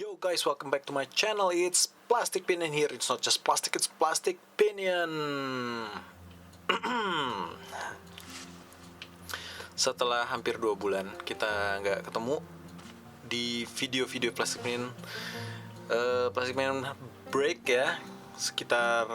Yo guys, welcome back to my channel. It's Plastic Pinion here. It's not just plastic, it's Plastic Pinion. Setelah hampir 2 bulan kita nggak ketemu di video-video Plastic Pinion, Plastic Pinion break ya, sekitar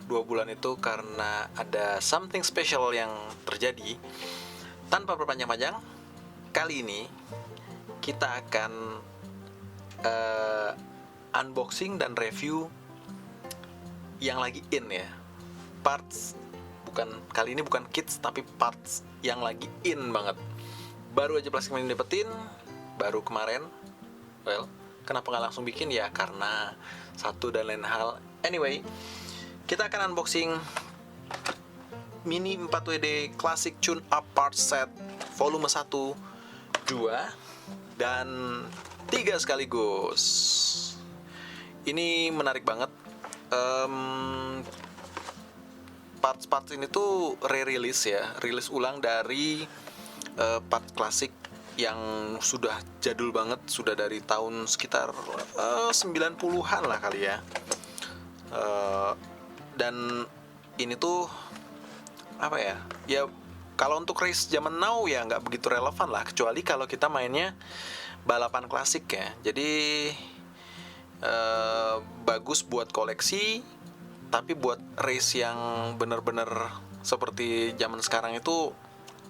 2 bulan itu karena ada something special yang terjadi. Tanpa berpanjang-panjang, kali ini kita akan unboxing dan review yang lagi in ya, parts, kali ini bukan kits tapi parts yang lagi in banget. Baru aja Plastic Pinion dapetin, baru kemarin. Well, kenapa nggak langsung bikin ya, karena satu dan lain hal. Anyway, kita akan unboxing Mini 4WD Classic Tune Up Parts Set volume 1, 2, dan 3 sekaligus. Ini menarik banget. Parts-parts ini tuh re-release ya, rilis ulang dari part klasik yang sudah jadul banget, sudah dari tahun sekitar 90-an lah kali ya. Dan ini tuh apa ya? Ya kalau untuk race zaman now ya nggak begitu relevan lah, kecuali kalau kita mainnya balapan klasik ya. Jadi bagus buat koleksi, tapi buat race yang bener-bener seperti zaman sekarang itu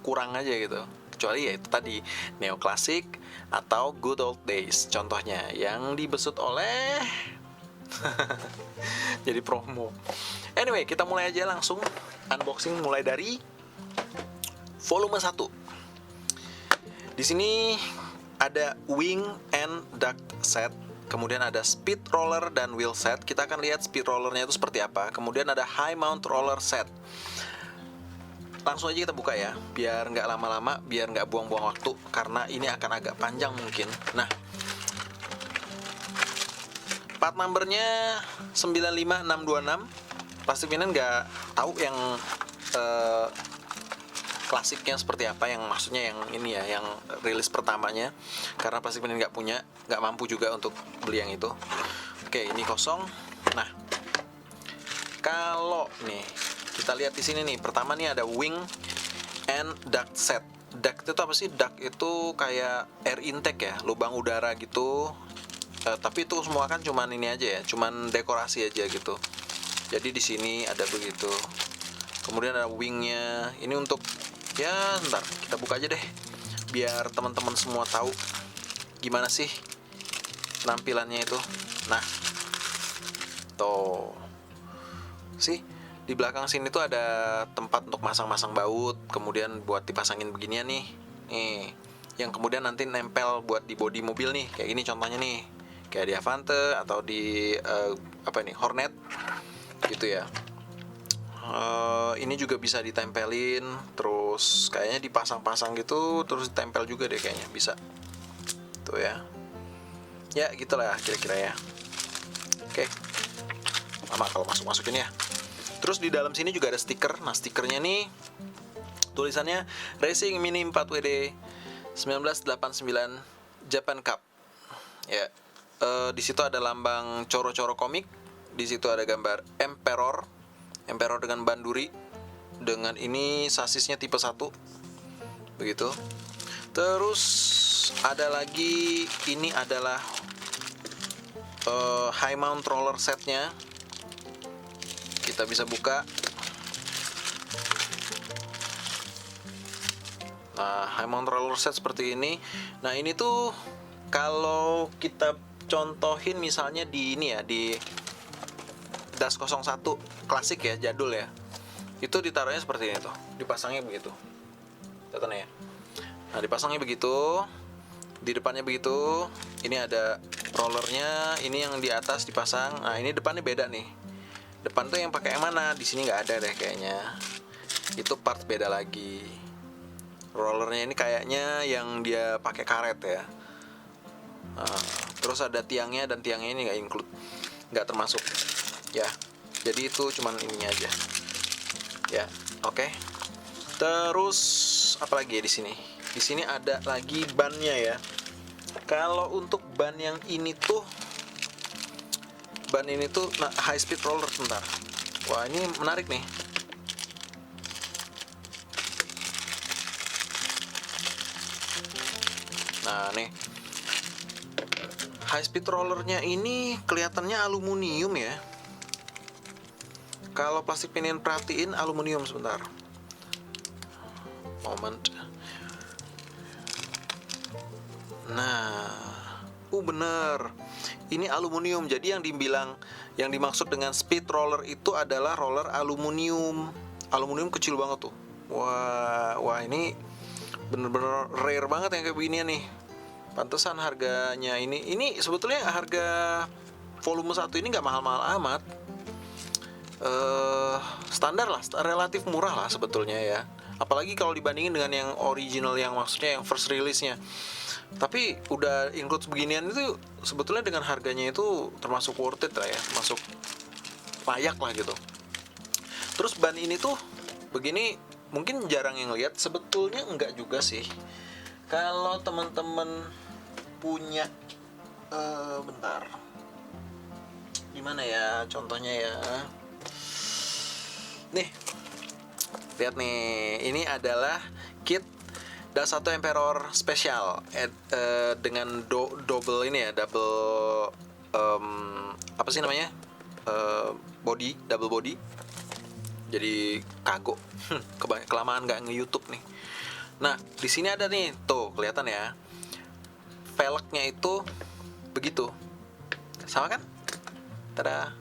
kurang aja gitu. Kecuali ya itu tadi neoklasik atau good old days, contohnya yang dibesut oleh jadi promo. Anyway, kita mulai aja langsung unboxing, mulai dari volume 1. Di sini ada wing and duct set, kemudian ada speed roller dan wheel set. Kita akan lihat speed rollernya itu seperti apa. Kemudian ada high mount roller set. Langsung aja kita buka ya, biar nggak lama-lama, biar nggak buang-buang waktu, karena ini akan agak panjang mungkin. Nah, part numbernya 95626. Plastic Pinion nggak tahu yang klasiknya seperti apa, yang maksudnya yang ini ya, yang rilis pertamanya, karena Plastic Pinion nggak punya, nggak mampu juga untuk beli yang itu. Oke, ini kosong. Nah, kalau nih kita lihat di sini nih, pertama nih ada wing and duct set. Duct itu apa sih? Duct itu kayak air intake ya, lubang udara gitu. Tapi itu semua kan cuman ini aja ya, cuman dekorasi aja gitu. Jadi di sini ada begitu. Kemudian ada wingnya. Ini untuk, ya ntar kita buka aja deh, biar teman-teman semua tahu gimana sih penampilannya itu. Nah, tuh sih di belakang sini tuh ada tempat untuk masang-masang baut, kemudian buat dipasangin beginian nih, yang kemudian nanti nempel buat di bodi mobil nih, kayak gini contohnya nih, kayak di Avante atau di Hornet gitu ya. Ini juga bisa ditempelin, terus kayaknya dipasang-pasang gitu, terus ditempel juga deh kayaknya, bisa tuh ya. Ya gitulah kira-kira ya. Oke, lama kalau masukin ya. Terus di dalam sini juga ada stiker. Nah, stikernya nih tulisannya Racing Mini 4WD 1989 Japan Cup ya. Di situ ada lambang coro-coro komik. Di situ ada gambar Emperor dengan banduri, dengan ini sasisnya tipe 1 begitu. Terus ada lagi, ini adalah high mount roller setnya. Kita bisa buka. Nah, high mount roller set seperti ini. Nah, ini tuh kalau kita contohin misalnya di ini ya, di Das 01 klasik ya, jadul ya, itu ditaruhnya seperti ini tuh, dipasangnya begitu, katanya ya. Nah, dipasangnya begitu, di depannya begitu. Ini ada rollernya, ini yang di atas dipasang. Nah, ini depannya beda nih. Depan tuh yang pakai yang mana? Di sini nggak ada deh kayaknya. Itu part beda lagi. Rollernya ini kayaknya yang dia pakai karet ya. Nah, terus ada tiangnya, dan tiangnya ini nggak include, nggak termasuk ya. Jadi itu cuman ininya aja ya. Oke. Terus apa lagi ya di sini? Di sini ada lagi bannya ya. Kalau untuk ban yang ini tuh ban ini tuh high speed roller. Sebentar. Wah, ini menarik nih. Nah, nih. High speed rollernya ini kelihatannya aluminium ya. Kalau plastik pinion perhatiin aluminium. Sebentar. Moment. Nah, bener. Ini aluminium. Jadi yang dimaksud dengan speed roller itu adalah roller aluminium. Aluminium kecil banget tuh. Wah ini bener-bener rare banget yang kayak beginian nih. Pantesan harganya ini sebetulnya harga volume 1 ini nggak mahal-mahal amat. Standar lah, relatif murah lah sebetulnya ya. Apalagi kalau dibandingin dengan yang original, yang maksudnya yang first release-nya. Tapi udah include beginian itu sebetulnya dengan harganya itu termasuk worth it lah ya, termasuk layak lah gitu. Terus ban ini tuh begini mungkin jarang yang lihat, sebetulnya enggak juga sih. Kalau teman-teman punya bentar. Gimana ya contohnya ya? Nih. Lihat nih, ini adalah kit Das1 Emperor Special dengan double ini ya, double apa sih namanya? Double body. Jadi kago. Kelamaan nggak nge-YouTube nih. Nah, di sini ada nih, tuh kelihatan ya. Velgnya itu begitu. Sama kan? Tada.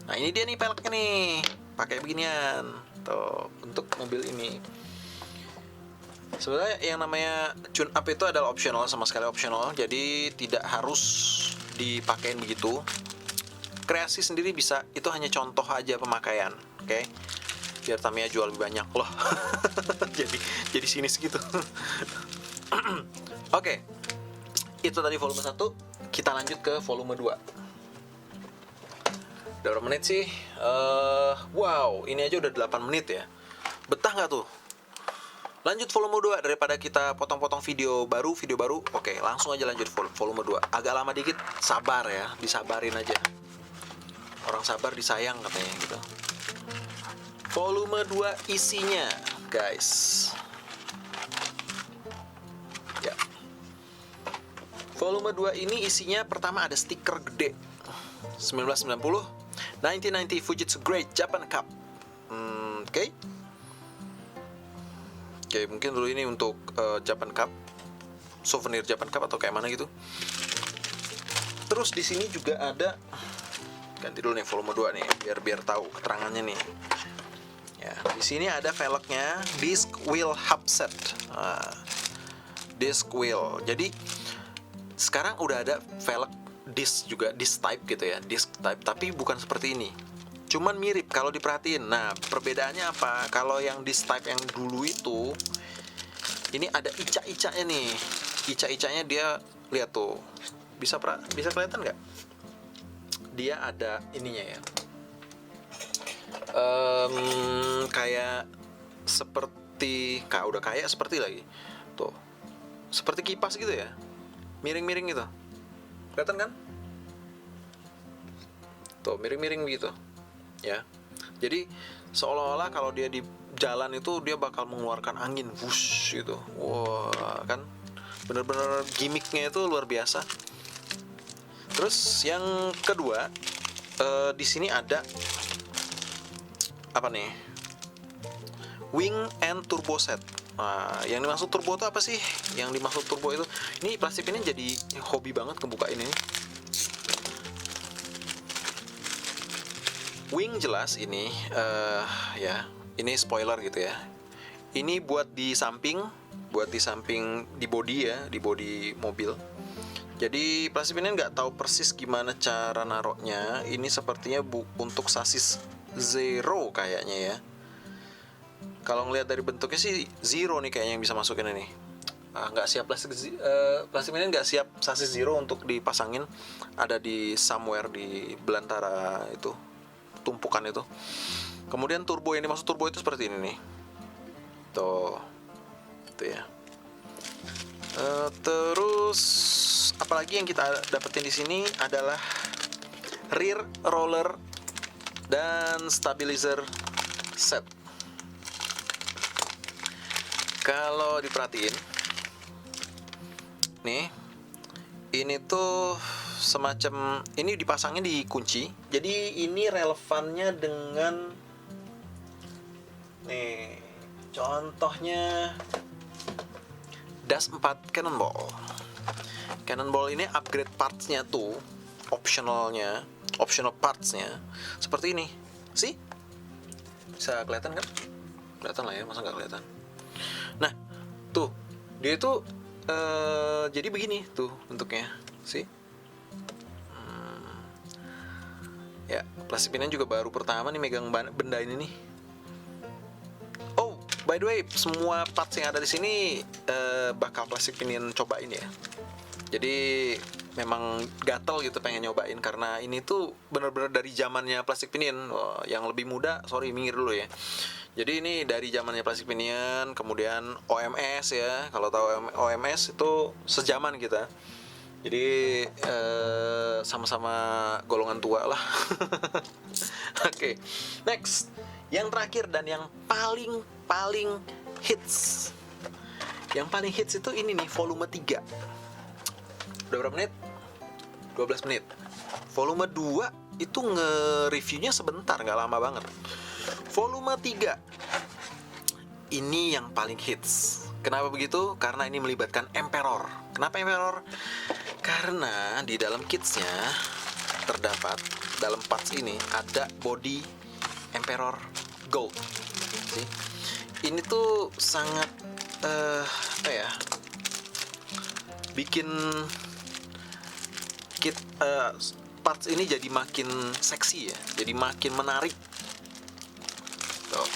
Nah, ini dia nih velgnya nih. Pakai beginian. Tuh, untuk mobil ini. Sebenarnya yang namanya tune up itu adalah optional, sama sekali optional. Jadi tidak harus dipakein begitu. Kreasi sendiri bisa, itu hanya contoh aja pemakaian, oke? Biar Tamiya jual lebih banyak loh. jadi sinis gitu. Oke. Itu tadi volume 1. Kita lanjut ke volume 2. Udah berapa menit sih? Wow, ini aja udah 8 menit ya. Betah nggak tuh? Lanjut volume 2 daripada kita potong-potong video baru. Oke, langsung aja lanjut volume 2. Agak lama dikit, sabar ya, disabarin aja. Orang sabar disayang katanya gitu. Volume 2 isinya, guys. Ya. Volume 2 ini isinya pertama ada stiker gede. 1990 Fujitsu Great Japan Cup. Oke. Oke, mungkin dulu ini untuk Japan Cup, souvenir Japan Cup atau kayak mana gitu. Terus di sini juga ada, ganti dulu nih volume 2 nih, biar tahu keterangannya nih. Ya, di sini ada velgnya, disc wheel hub set. Disc wheel. Jadi sekarang udah ada velg disc juga, disc type gitu ya, disc type, tapi bukan seperti ini. Cuman mirip kalau diperhatiin. Nah, perbedaannya apa? Kalau yang disc type yang dulu itu, ini ada ica-icanya nih. Ica-icanya dia, lihat tuh. Bisa kelihatan nggak? Dia ada ininya ya. Kayak seperti, udah kayak seperti lagi. Tuh. Seperti kipas gitu ya. Miring-miring gitu. Kelihatan kan? Tuh, miring-miring gitu. Ya. Jadi seolah-olah kalau dia di jalan itu dia bakal mengeluarkan angin, wush gitu. Wah, kan bener-bener gimmicknya itu luar biasa. Terus yang kedua, di sini ada apa nih? Wing and turbo set. Nah, yang dimaksud turbo itu apa sih? Yang dimaksud turbo itu, ini plastik ini jadi hobi banget kebuka ini. Wing jelas ini, ya, ini spoiler gitu ya. Ini buat di samping di body ya, di body mobil. Jadi plastik ini nggak tahu persis gimana cara naroknya. Ini sepertinya untuk sasis Zero kayaknya ya. Kalau ngelihat dari bentuknya sih Zero nih kayaknya yang bisa masukin ini. Nggak siap plastik ini nggak siap sasis Zero untuk dipasangin. Ada di somewhere di belantara itu, tumpukan itu. Kemudian turbo, yang dimaksud turbo itu seperti ini nih. Tuh ya. Terus apalagi yang kita dapetin di sini adalah rear roller dan stabilizer set. Kalau diperhatiin nih, ini tuh semacam, ini dipasangnya di kunci. Jadi ini relevannya dengan nih, contohnya Das 4 Cannonball. Cannonball ini upgrade parts-nya tuh, optional parts-nya seperti ini. Sih? Bisa kelihatan kan? Kelihatan lah ya, masa nggak kelihatan? Nah, tuh, dia itu jadi begini tuh bentuknya, sih? Ya, plastik pinion juga baru pertama nih megang benda ini nih. Oh, by the way, semua parts yang ada di sini bakal plastik pinion cobain ya. Jadi memang gatel gitu pengen nyobain karena ini tuh bener-bener dari zamannya plastik pinion. Oh, yang lebih muda, sorry minggir dulu ya. Jadi ini dari zamannya plastik pinion, kemudian OMS ya. Kalau tahu OMS itu sejaman kita. Jadi sama-sama golongan tua lah. Oke, next. Yang terakhir dan yang paling hits. Yang paling hits itu ini nih, volume 3. Udah berapa menit? 12 menit. Volume 2 itu nge-reviewnya sebentar, nggak lama banget. Volume 3 ini yang paling hits. Kenapa begitu? Karena ini melibatkan Emperor. Kenapa Emperor? Karena di dalam kitsnya terdapat, dalam parts ini ada body Emperor Gold. See? Ini tuh sangat apa ya? Bikin kit parts ini jadi makin seksi ya, jadi makin menarik. Tuh.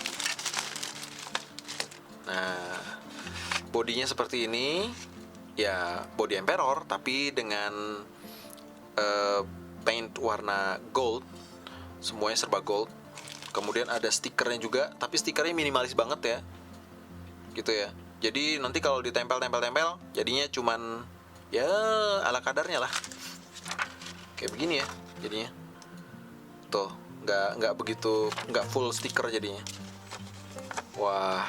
Nah, bodinya seperti ini, ya body Emperor tapi dengan paint warna gold, semuanya serba gold. Kemudian ada stikernya juga, tapi stikernya minimalis banget ya, gitu ya. Jadi nanti kalau ditempel, jadinya cuman ya ala kadarnya lah, kayak begini ya jadinya. Tuh, nggak begitu, nggak full stiker jadinya. Wah.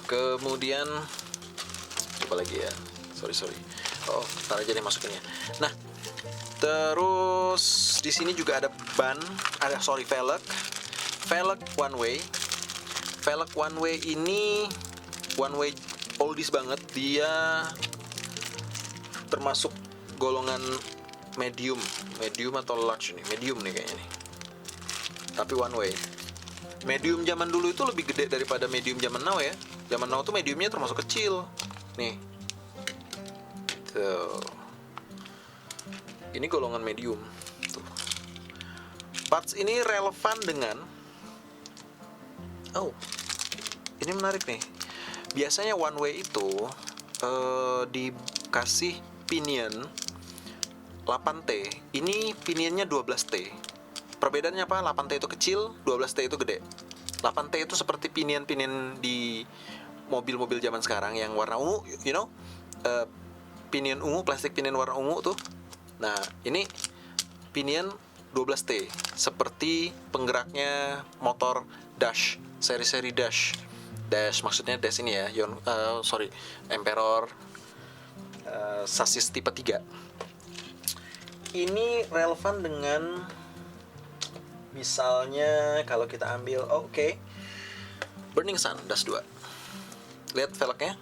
Kemudian apa lagi ya? Sorry. Oh, ntar aja deh masukinnya. Nah, terus di sini juga ada velg one way. Velg one way ini one way oldies banget. Dia termasuk golongan medium atau large nih. Medium nih kayaknya nih. Tapi one way. Medium zaman dulu itu lebih gede daripada medium zaman now ya. Zaman now tuh mediumnya termasuk kecil. Nih. Tuh. Ini golongan medium. Tuh. Parts ini relevan dengan, oh, ini menarik nih. Biasanya one way itu dikasih pinion 8T. Ini pinionnya 12T. Perbedaannya apa? 8T itu kecil, 12T itu gede. 8T itu seperti pinion-pinion di mobil-mobil zaman sekarang yang warna ungu, you know, pinion ungu, plastik pinion warna ungu tuh. Nah, ini pinion 12T, seperti penggeraknya motor Dash, seri-seri Dash. Dash maksudnya Dash ini ya, Emperor sasis tipe 3. Ini relevan dengan, misalnya kalau kita ambil, Burning Sun Dash 2. Lihat velgnya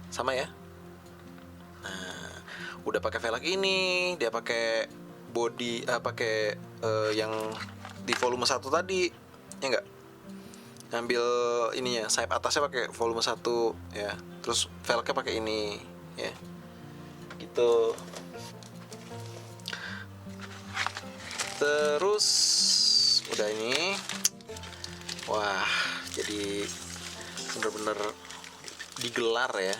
sama ya. Nah, udah pakai velg ini, dia pakai body, yang di volume 1 tadi, ya enggak? Ngambil ininya, sayap atasnya pakai volume 1 ya. Terus velgnya pakai ini ya. Gitu. Terus udah ini. Wah, jadi bener-bener digelar ya.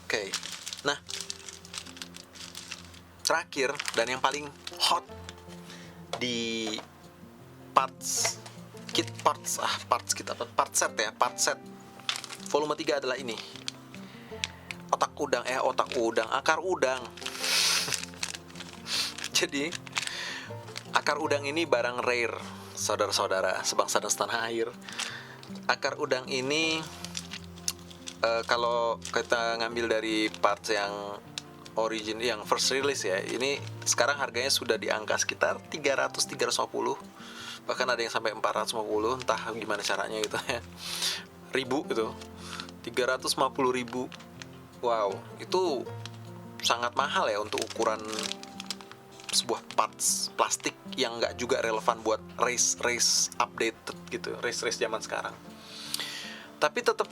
Oke. Nah, terakhir dan yang paling hot di part set volume 3 adalah ini. akar udang. Jadi akar udang ini barang rare, saudara-saudara sebangsa dan setanah air. Akar udang ini kalau kita ngambil dari part yang origin, yang first release ya, ini sekarang harganya sudah di angka sekitar 300-350, bahkan ada yang sampai 450, entah gimana caranya gitu ya, ribu gitu, 350.000. Wow, itu sangat mahal ya untuk ukuran sebuah parts plastik yang nggak juga relevan buat race updated gitu, race zaman sekarang. Tapi tetap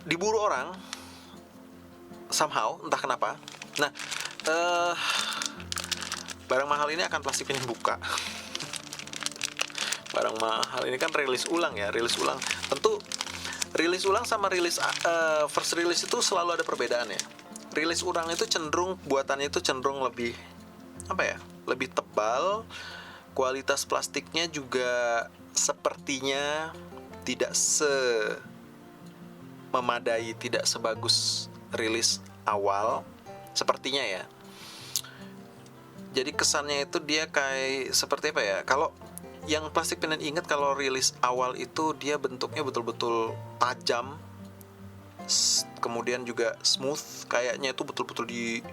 diburu orang somehow, entah kenapa. Nah, barang mahal ini akan plastik buka. Barang mahal ini kan rilis ulang ya, rilis ulang. Tentu rilis ulang sama rilis first release itu selalu ada perbedaan ya. Rilis ulang itu cenderung buatannya itu cenderung lebih lebih tebal, kualitas plastiknya juga sepertinya tidak memadai, tidak sebagus rilis awal sepertinya ya. Jadi kesannya itu dia kayak seperti apa ya, kalau yang plastik pinen ingat, kalau rilis awal itu dia bentuknya betul-betul tajam, kemudian juga smooth, kayaknya itu betul-betul di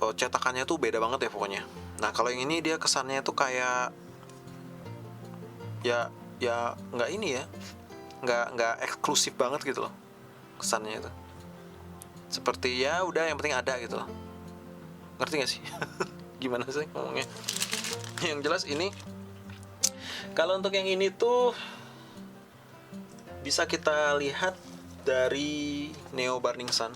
cetakannya tuh beda banget ya pokoknya. Nah kalau yang ini dia kesannya tuh kayak ya nggak ini ya, nggak eksklusif banget gitu loh kesannya itu. Seperti ya udah yang penting ada gitu loh. Ngerti nggak sih? Gimana sih ngomongnya? Yang jelas ini, kalau untuk yang ini tuh bisa kita lihat dari Neo Burning Sun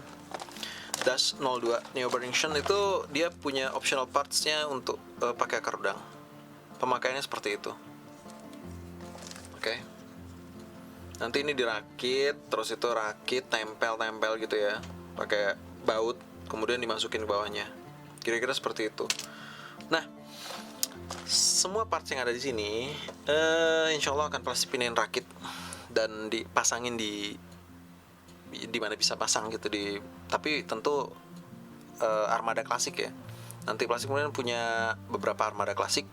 Dash 02. Neo Burning Sun itu dia punya optional parts-nya untuk pakai akar udang. Pemakaiannya seperti itu. Oke. Nanti ini dirakit, terus itu rakit tempel gitu ya, pakai baut, kemudian dimasukin ke bawahnya. Kira-kira seperti itu. Nah, semua parts yang ada di sini insya Allah akan plastik pinin rakit dan dipasangin di mana bisa pasang gitu tapi tentu armada klasik ya. Nanti plastik kemudian punya beberapa armada klasik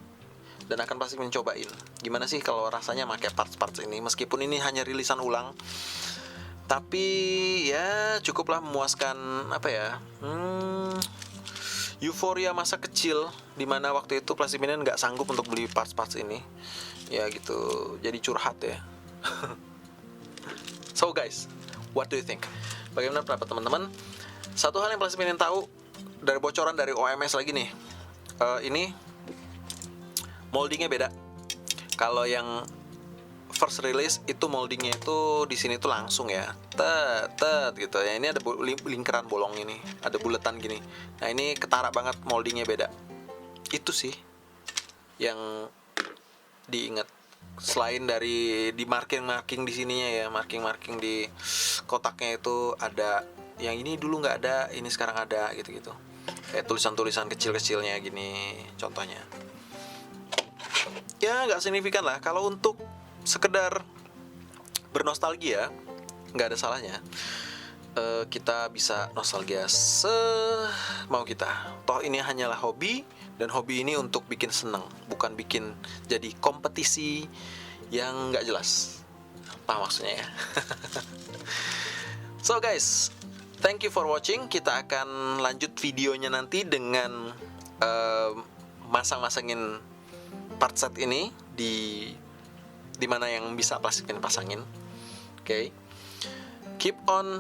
dan akan plastik mencobain gimana sih kalau rasanya pakai parts ini, meskipun ini hanya rilisan ulang, tapi ya cukuplah memuaskan euforia masa kecil dimana waktu itu plastik pinen nggak sanggup untuk beli parts ini ya gitu, jadi curhat ya. So guys, what do you think? Bagaimana pendapat teman-teman? Satu hal yang plastik pinen tahu dari bocoran dari OMS lagi nih, ini moldingnya beda. Kalau yang first release itu moldingnya itu di sini tuh langsung ya, tet gitu ya. Ini ada lingkaran bolong ini, ada buletan gini. Nah ini ketara banget, moldingnya beda. Itu sih yang diingat. Selain dari di marking di sininya ya, marking di kotaknya itu ada, yang ini dulu nggak ada, ini sekarang ada gitu. Kayak tulisan-tulisan kecil-kecilnya gini contohnya. Ya nggak signifikan lah. Kalau untuk sekedar bernostalgia nggak ada salahnya. Kita bisa nostalgia semau kita. Toh ini hanyalah hobi, dan hobi ini untuk bikin seneng, bukan bikin jadi kompetisi yang nggak jelas. Apa maksudnya ya? So guys, thank you for watching. Kita akan lanjut videonya nanti dengan masang-masangin part set ini di mana yang bisa plastik pin pasangin. Oke. Keep on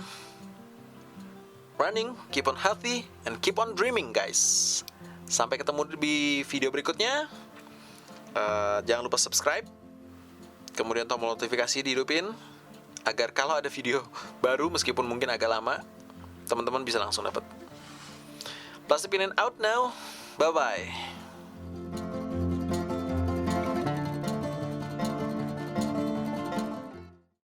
running, keep on healthy, and keep on dreaming guys. Sampai ketemu di video berikutnya. Jangan lupa subscribe, kemudian tombol notifikasi dihidupin agar kalau ada video baru meskipun mungkin agak lama, teman-teman bisa langsung dapat. Plastik Pinen out now. Bye bye.